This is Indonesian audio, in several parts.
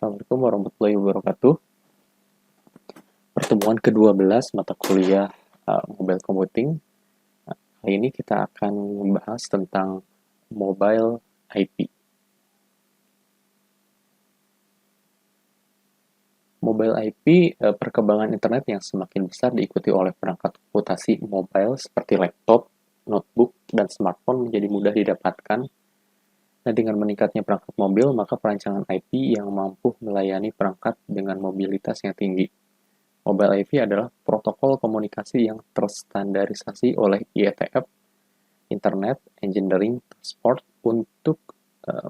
Assalamualaikum warahmatullahi wabarakatuh. Pertemuan ke-12 mata kuliah Mobile Computing. Kali ini kita akan membahas tentang Mobile IP. Mobile IP, perkembangan internet yang semakin besar diikuti oleh perangkat komputasi mobile seperti laptop, notebook, dan smartphone menjadi mudah didapatkan. Nah, dengan meningkatnya perangkat mobil, maka perancangan IP yang mampu melayani perangkat dengan mobilitas yang tinggi. Mobile IP adalah protokol komunikasi yang terstandarisasi oleh IETF, Internet Engineering Transport, untuk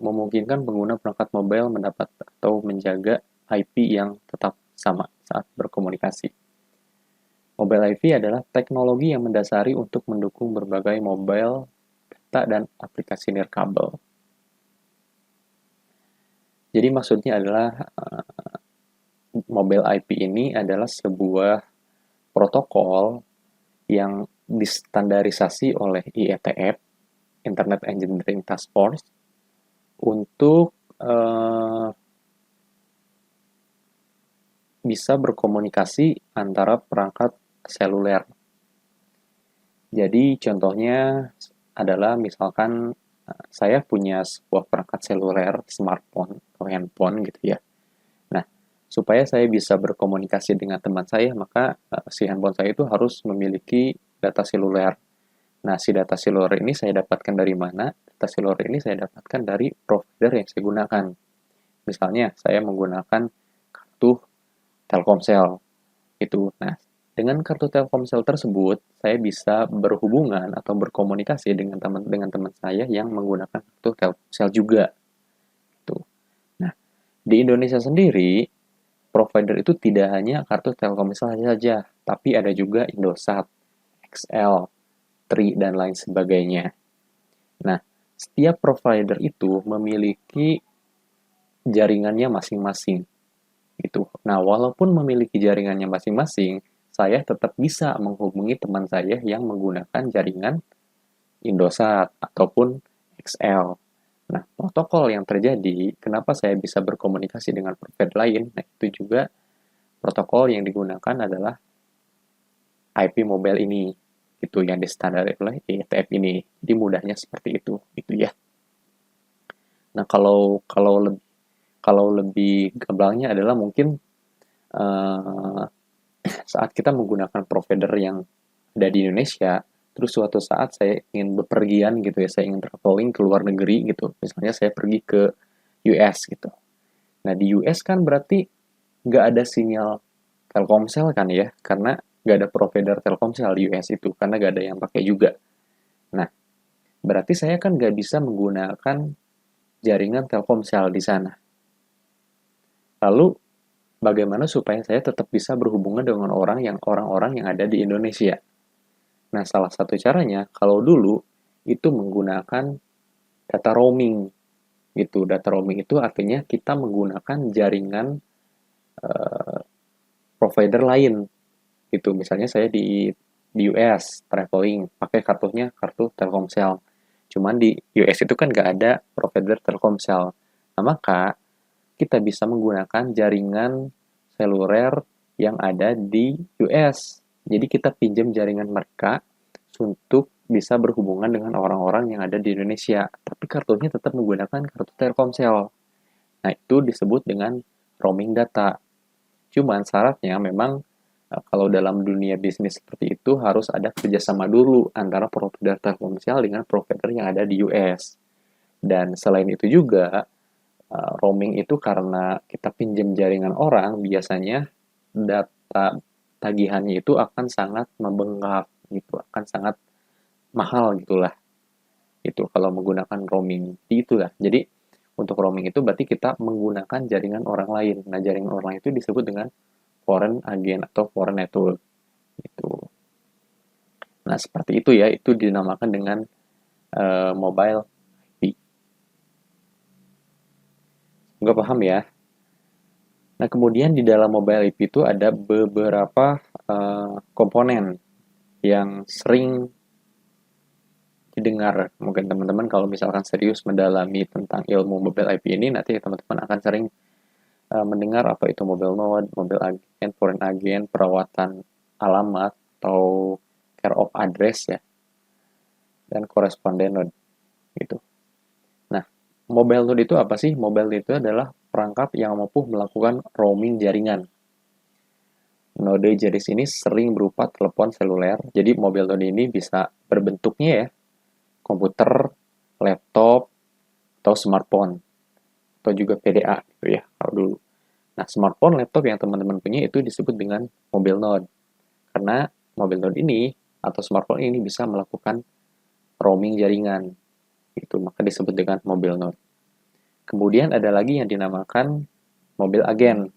memungkinkan pengguna perangkat mobile mendapat atau menjaga IP yang tetap sama saat berkomunikasi. Mobile IP adalah teknologi yang mendasari untuk mendukung berbagai mobile, data, dan aplikasi nirkabel. Jadi maksudnya adalah mobile IP ini adalah sebuah protokol yang distandarisasi oleh IETF, Internet Engineering Task Force, untuk bisa berkomunikasi antara perangkat seluler. Jadi contohnya adalah misalkan saya punya sebuah perangkat seluler, smartphone atau handphone gitu ya. Nah, supaya saya bisa berkomunikasi dengan teman saya, maka si handphone saya itu harus memiliki data seluler. Nah, si data seluler ini saya dapatkan dari mana? Data seluler ini saya dapatkan dari provider yang saya gunakan. Misalnya, saya menggunakan kartu Telkomsel. Itu. Nah, dengan kartu Telkomsel tersebut, saya bisa berhubungan atau berkomunikasi dengan teman saya yang menggunakan kartu Telkomsel juga. Itu. Nah, di Indonesia sendiri, provider itu tidak hanya kartu Telkomsel saja, tapi ada juga Indosat, XL, Tri, dan lain sebagainya. Nah, setiap provider itu memiliki jaringannya masing-masing. Gitu. Nah, walaupun memiliki jaringannya masing-masing, saya tetap bisa menghubungi teman saya yang menggunakan jaringan Indosat ataupun XL. Nah, protokol yang terjadi, kenapa saya bisa berkomunikasi dengan provider lain? Nah, itu juga protokol yang digunakan adalah IP mobile ini, itu yang distandarisasi oleh IETF ini. Jadi mudahnya seperti itu, gitu ya. Nah, kalau lebih gamblangnya adalah mungkin saat kita menggunakan provider yang ada di Indonesia, terus suatu saat saya ingin bepergian gitu ya, saya ingin traveling ke luar negeri gitu. Misalnya saya pergi ke US gitu. Nah, di US kan berarti nggak ada sinyal Telkomsel kan ya, karena nggak ada provider Telkomsel di US itu, karena nggak ada yang pakai juga. Nah, berarti saya kan nggak bisa menggunakan jaringan Telkomsel di sana. Lalu, bagaimana supaya saya tetap bisa berhubungan dengan orang-orang yang ada di Indonesia? Nah, salah satu caranya, kalau dulu itu menggunakan data roaming. Gitu. Data roaming itu artinya kita menggunakan jaringan provider lain. Gitu. Misalnya saya di US traveling, pakai kartu Telkomsel. Cuman di US itu kan nggak ada provider Telkomsel. Nah, maka kita bisa menggunakan jaringan seluler yang ada di US. Jadi kita pinjam jaringan mereka untuk bisa berhubungan dengan orang-orang yang ada di Indonesia. Tapi kartunya tetap menggunakan kartu Telkomsel. Nah, itu disebut dengan roaming data. Cuman syaratnya memang kalau dalam dunia bisnis seperti itu harus ada kerjasama dulu antara provider Telkomsel dengan provider yang ada di US. Dan selain itu juga, roaming itu karena kita pinjam jaringan orang, biasanya data tagihannya itu akan sangat membengkak gitu, akan sangat mahal gitulah. Itu kalau menggunakan roaming. Itulah. Jadi untuk roaming itu berarti kita menggunakan jaringan orang lain. Nah, jaringan orang lain itu disebut dengan foreign agent atau foreign network. Itu. Nah, seperti itu ya, itu dinamakan dengan mobile IP. Nggak paham ya? Nah, kemudian di dalam mobile IP itu ada beberapa komponen yang sering didengar. Mungkin teman-teman kalau misalkan serius mendalami tentang ilmu mobile IP ini, nanti teman-teman akan sering mendengar apa itu mobile node, mobile agent, foreign agent, perawatan alamat atau care of address ya, dan correspondent node gitu. Nah, mobile node itu apa sih? Mobile node itu adalah perangkat yang mampu melakukan roaming jaringan. Node jenis ini sering berupa telepon seluler. Jadi mobile node ini bisa berbentuknya ya, komputer, laptop, atau smartphone, atau juga PDA gitu ya kalau dulu. Nah, smartphone, laptop yang teman-teman punya itu disebut dengan mobile node. Karena mobile node ini atau smartphone ini bisa melakukan roaming jaringan. Itu maka disebut dengan mobile node. Kemudian ada lagi yang dinamakan mobile agent.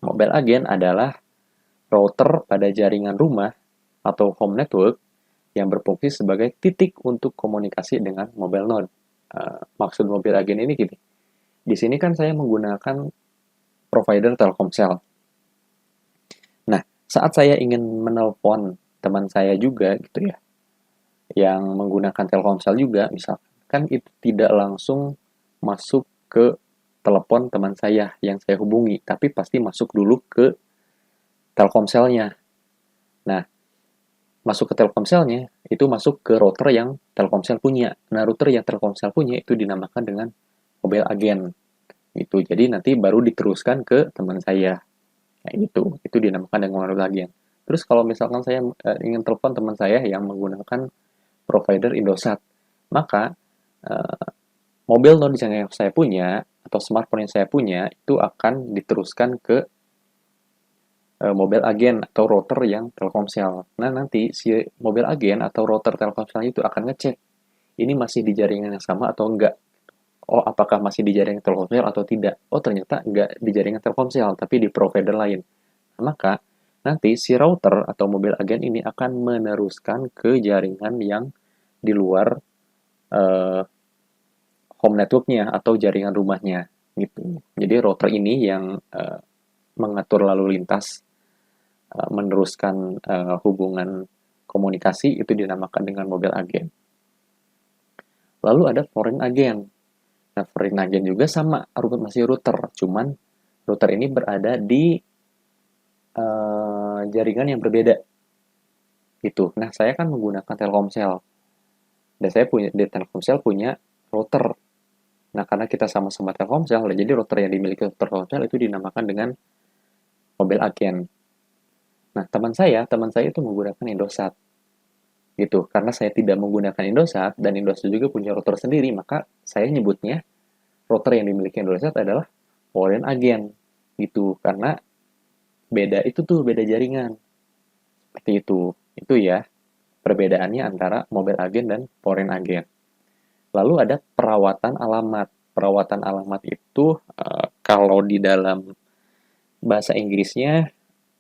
Mobile agent adalah router pada jaringan rumah atau home network yang berfungsi sebagai titik untuk komunikasi dengan mobile node. Maksud mobile agent ini gini. Di sini kan saya menggunakan provider Telkomsel. Nah, saat saya ingin menelpon teman saya juga gitu ya, yang menggunakan Telkomsel juga, misalkan, kan itu tidak langsung masuk ke telepon teman saya yang saya hubungi, tapi pasti masuk dulu ke Telkomselnya. Nah, masuk ke Telkomselnya, itu masuk ke router yang Telkomsel punya. Nah, router yang Telkomsel punya itu dinamakan dengan mobile agent. Gitu. Jadi nanti baru diteruskan ke teman saya. Kayak gitu. Itu dinamakan dengan mobile agent. Terus kalau misalkan saya ingin telepon teman saya yang menggunakan provider Indosat, maka mobil node yang saya punya atau smartphone yang saya punya itu akan diteruskan ke mobil agen atau router yang Telkomsel. Nah, nanti si mobil agen atau router Telkomsel itu akan ngecek ini masih di jaringan yang sama atau enggak. Oh, apakah masih di jaringan Telkomsel atau tidak? Oh, ternyata enggak di jaringan Telkomsel, tapi di provider lain. Maka, nanti si router atau mobil agen ini akan meneruskan ke jaringan yang di luar eh, home network-nya atau jaringan rumahnya gitu. Jadi router ini yang mengatur lalu lintas, meneruskan hubungan komunikasi itu dinamakan dengan mobile agent. Lalu ada foreign agent. Nah, foreign agent juga sama, masih router, cuman router ini berada di jaringan yang berbeda gitu. Nah, saya kan menggunakan Telkomsel dan saya punya di Telkomsel punya router. Nah, karena kita sama-sama Telkomsel, jadi router yang dimiliki Telkomsel itu dinamakan dengan mobile agent. Nah, teman saya itu menggunakan Indosat gitu. Karena saya tidak menggunakan Indosat dan Indosat juga punya router sendiri, maka saya nyebutnya router yang dimiliki Indosat adalah foreign agent gitu. Karena beda jaringan. Seperti itu. Itu ya perbedaannya antara mobile agent dan foreign agent. Lalu ada perawatan alamat. Perawatan alamat itu kalau di dalam bahasa Inggrisnya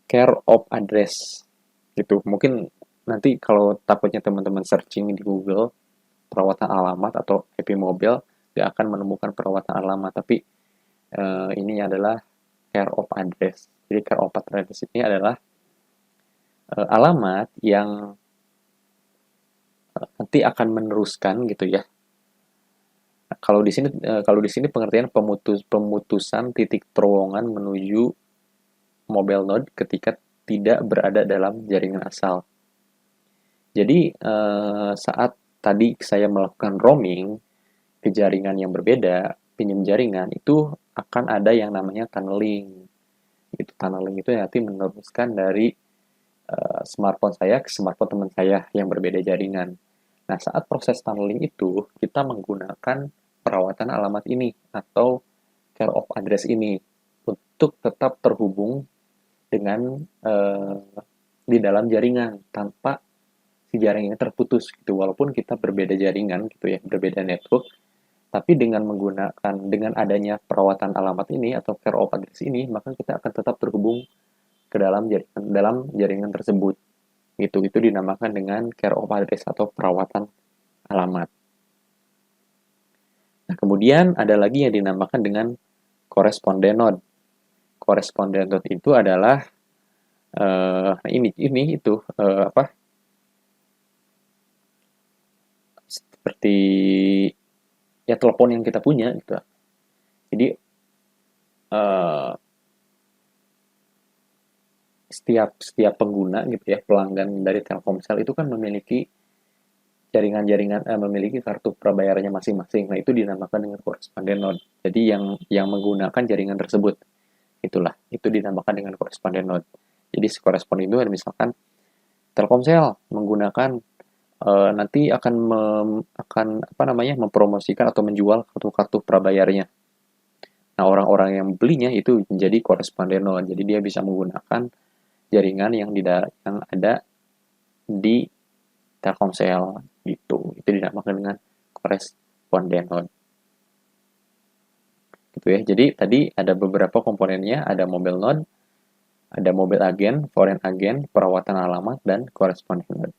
care of address gitu. Mungkin nanti kalau takutnya teman-teman searching di Google perawatan alamat atau IP mobil nggak akan menemukan perawatan alamat, tapi ini adalah care of address. Jadi care of address ini adalah alamat yang nanti akan meneruskan gitu ya. Kalau di sini pengertian pemutusan titik terowongan menuju mobile node ketika tidak berada dalam jaringan asal. Jadi saat tadi saya melakukan roaming ke jaringan yang berbeda, pinjam jaringan itu akan ada yang namanya tunneling. Itu tunneling itu nanti meneruskan dari smartphone saya ke smartphone teman saya yang berbeda jaringan. Nah, saat proses tunneling itu kita menggunakan perawatan alamat ini atau care of address ini untuk tetap terhubung dengan di dalam jaringan tanpa si jaringannya terputus gitu, walaupun kita berbeda jaringan gitu ya, berbeda network, tapi dengan adanya perawatan alamat ini atau care of address ini, maka kita akan tetap terhubung ke dalam jaringan tersebut gitu. Itu dinamakan dengan care of address atau perawatan alamat. Nah, kemudian ada lagi yang dinamakan dengan correspondent node. Correspondent node itu adalah ini itu apa seperti ya telepon yang kita punya gitu. Jadi eh, setiap pengguna gitu ya, pelanggan dari Telkomsel itu kan memiliki memiliki kartu prabayarnya masing-masing. Nah, itu dinamakan dengan correspondent node. Jadi yang menggunakan jaringan tersebut, itu dinamakan dengan correspondent node. Jadi si correspondent itu misalkan Telkomsel menggunakan nanti akan apa namanya mempromosikan atau menjual kartu-kartu prabayarnya. Nah, orang-orang yang belinya itu menjadi correspondent node. Jadi dia bisa menggunakan jaringan yang ada di Telkomsel gitu. Itu dinamakan dengan correspondent node. Gitu ya. Jadi tadi ada beberapa komponennya, ada mobile node, ada mobile agent, foreign agent, perawatan alamat, dan correspondent node.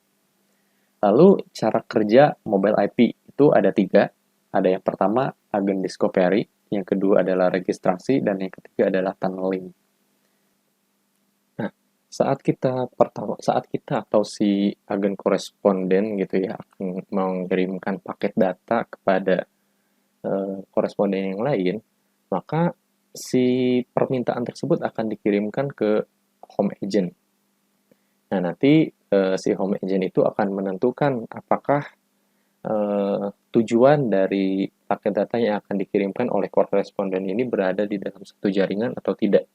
Lalu cara kerja mobile IP itu ada 3. Ada yang pertama agent discovery, yang kedua adalah registrasi, dan yang ketiga adalah tunneling. Nah, saat kita atau si agen koresponden gitu ya akan mengirimkan paket data kepada koresponden yang lain, maka si permintaan tersebut akan dikirimkan ke home agent. Nah, nanti si home agent itu akan menentukan apakah tujuan dari paket data yang akan dikirimkan oleh koresponden ini berada di dalam satu jaringan atau tidak.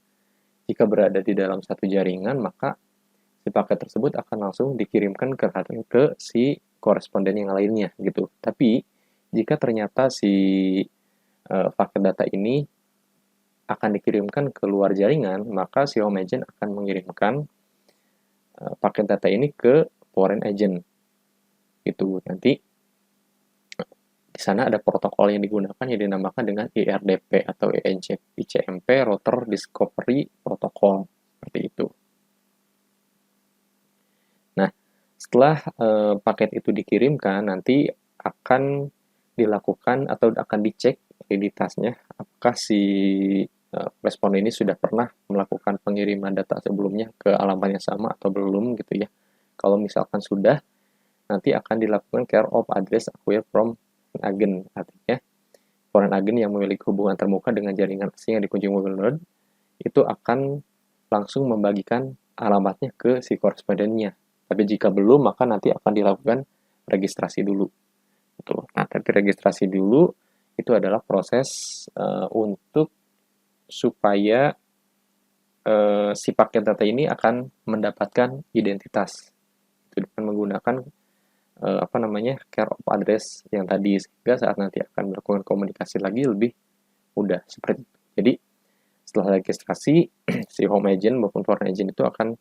Jika berada di dalam satu jaringan, maka si paket tersebut akan langsung dikirimkan ke si koresponden yang lainnya gitu. Tapi jika ternyata si paket data ini akan dikirimkan ke luar jaringan, maka si home agent akan mengirimkan paket data ini ke foreign agent. Gitu. Nanti di sana ada protokol yang digunakan yang dinamakan dengan IRDP atau ICMP Router Discovery Protocol seperti itu. Nah, setelah paket itu dikirimkan, nanti akan dilakukan atau akan dicek validitasnya apakah si responden ini sudah pernah melakukan pengiriman data sebelumnya ke alamat yang sama atau belum gitu ya. Kalau misalkan sudah, nanti akan dilakukan care of address acquired from agent, artinya foreign agent yang memiliki hubungan terbuka dengan jaringan asing yang dikunjungi mobile node itu akan langsung membagikan alamatnya ke si korespondennya. Tapi jika belum, maka nanti akan dilakukan registrasi dulu. Gitu. Nah, tapi registrasi dulu itu adalah proses untuk supaya si paket data ini akan mendapatkan identitas. Itu dengan menggunakan care of address yang tadi, sehingga saat nanti akan melakukan komunikasi lagi lebih mudah seperti itu. Jadi setelah registrasi si home agent maupun foreign agent itu akan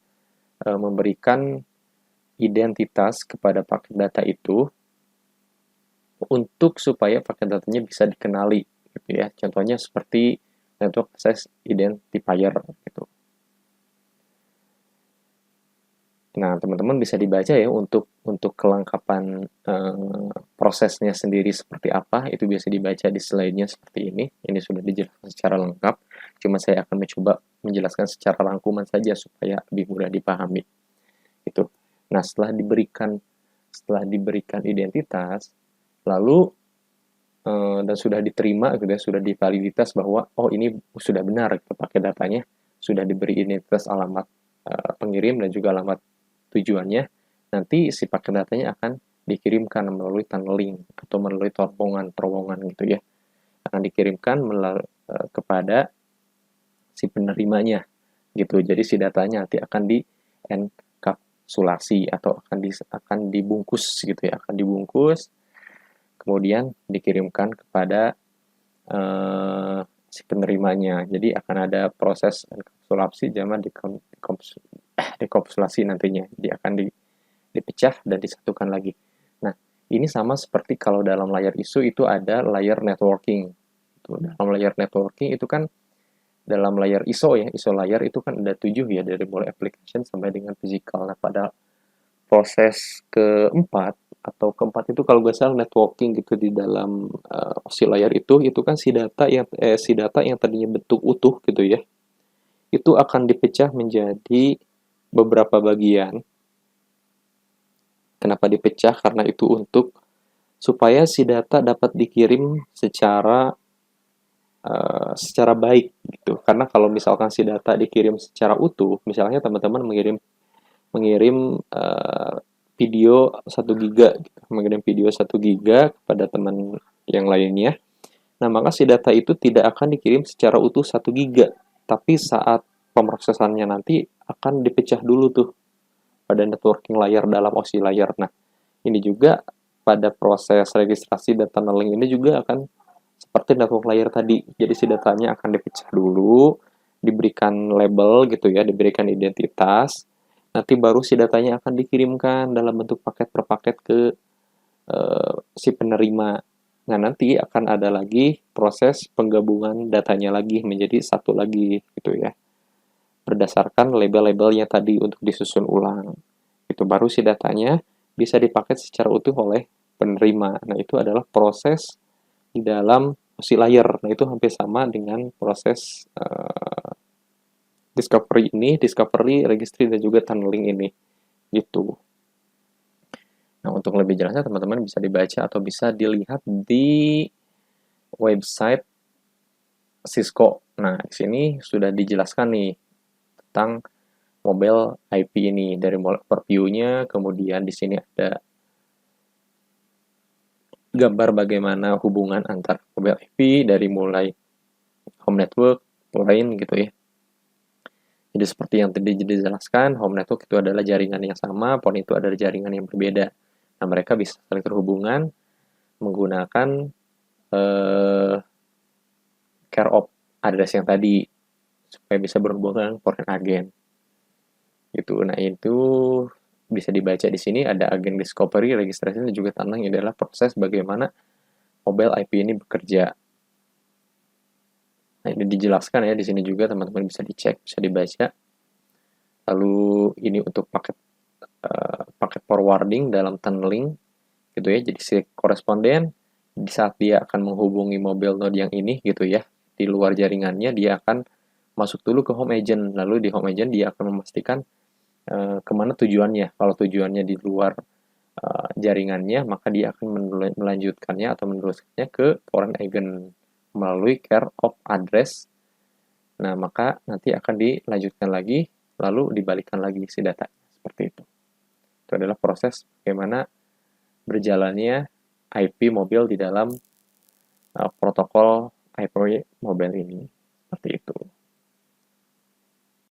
memberikan identitas kepada paket data itu untuk supaya paket datanya bisa dikenali gitu ya. Contohnya seperti network access identifier gitu. Nah, teman-teman bisa dibaca ya untuk kelengkapan prosesnya sendiri seperti apa, itu bisa dibaca di slide-nya seperti ini. Ini sudah dijelaskan secara lengkap, cuma saya akan mencoba menjelaskan secara rangkuman saja supaya lebih mudah dipahami. Itu. Nah, setelah diberikan identitas, lalu dan sudah diterima gitu ya, sudah divaliditas bahwa oh ini sudah benar gitu, pakai datanya sudah diberi identitas alamat pengirim dan juga alamat tujuannya, nanti si paket datanya akan dikirimkan melalui tunneling atau melalui terowongan gitu ya, akan dikirimkan kepada si penerimanya gitu. Jadi si datanya nanti akan di enkapsulasi atau akan dibungkus gitu ya, akan dibungkus kemudian dikirimkan kepada si penerimanya. Jadi akan ada proses enkapsulasi zaman dekapsulasi nantinya. Jadi akan dipecah dan disatukan lagi. Nah, ini sama seperti kalau dalam layar ISO itu ada layer networking. Dalam layer networking itu kan dalam layar ISO ya, ISO layar itu kan ada 7 ya, dari mulai application sampai dengan physical. Nah, pada proses keempat itu kalau nggak salah networking gitu di dalam si layar itu kan si data yang tadinya bentuk utuh gitu ya, itu akan dipecah menjadi beberapa bagian. Kenapa dipecah? Karena itu untuk supaya si data dapat dikirim secara baik gitu. karena kalau misalkan si data dikirim secara utuh, misalnya teman-teman mengirim mengirim video 1 GB, gitu, mengirim video 1 GB kepada teman yang lainnya. Nah, maka si data itu tidak akan dikirim secara utuh 1 GB, tapi saat pemrosesannya nanti akan dipecah dulu tuh pada networking layer dalam OSI layer. Nah, ini juga pada proses registrasi dan tunneling ini juga akan seperti network layer tadi. Jadi si datanya akan dipecah dulu, diberikan label gitu ya, diberikan identitas. Nanti baru si datanya akan dikirimkan dalam bentuk paket per paket ke si penerima. Nah, nanti akan ada lagi proses penggabungan datanya lagi menjadi satu lagi gitu ya. Berdasarkan label-labelnya tadi untuk disusun ulang. Itu baru si datanya bisa dipaket secara utuh oleh penerima. Nah, itu adalah proses di dalam OSI layer. Nah, itu hampir sama dengan proses discovery, registry, dan juga tunneling ini. Gitu. Nah, untuk lebih jelasnya teman-teman bisa dibaca atau bisa dilihat di website Cisco. Nah, di sini sudah dijelaskan nih tentang mobile IP ini dari overview-nya, kemudian di sini ada gambar bagaimana hubungan antar mobile IP dari mulai home network, line gitu ya. Jadi seperti yang tadi dijelaskan, home network itu adalah jaringan yang sama, PON itu adalah jaringan yang berbeda. Nah, mereka bisa saling terhubungan menggunakan care of address yang tadi supaya bisa berhubungan dengan foreign agent. Gitu. Nah, itu bisa dibaca di sini ada agen discovery, registrasi, dan juga tunneling. Ini adalah proses bagaimana mobile IP ini bekerja. Nah, ini dijelaskan ya di sini juga, teman-teman bisa dicek, bisa dibaca. Lalu ini untuk paket forwarding dalam tunneling gitu ya. Jadi si koresponden di saat dia akan menghubungi mobile node yang ini gitu ya, di luar jaringannya dia akan masuk dulu ke home agent. Lalu di home agent dia akan memastikan kemana tujuannya. Kalau tujuannya di luar jaringannya, maka dia akan melanjutkannya atau meneruskannya ke foreign agent melalui care of address. Nah, maka nanti akan dilanjutkan lagi, lalu dibalikkan lagi si data. Seperti itu. Itu adalah proses bagaimana berjalannya IP mobil di dalam protokol IP mobile ini.